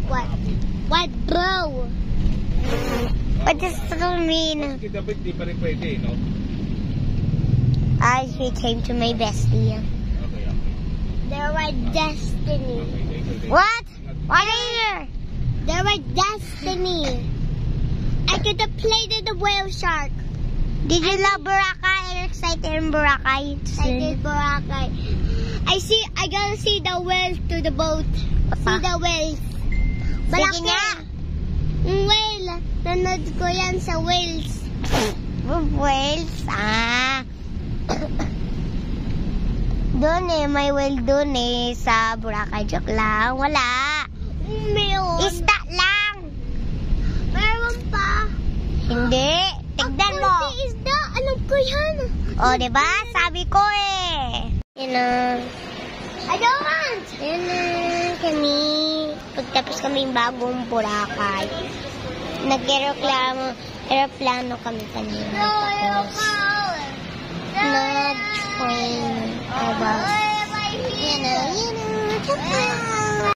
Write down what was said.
What? What, bro? What does that mean? Di pa rin pwede, no? I came to my bestie. Okay. They're my destiny. Okay. What? What are you? They're my destiny. I get to play to the whale shark. Did you love Boracay? Are you excited in Boracay? I did Boracay. I gotta see the whales to the boat. See the whales. Sige nga. Whale. Nanood ko yan sa whales. Whales? Doon may whale doon sa Boracay. Joke lang. Wala. Meron. Isda lang. Meron pa. Hindi. Tignan mo. Isda. Alam ko yan. O, diba? Sabi ko Yan na. I don't want. Yan na kami. Pagtapos kami bagong Boracay. Nag-aeroplano kami kanina. Tapos, nag-train. Yan na.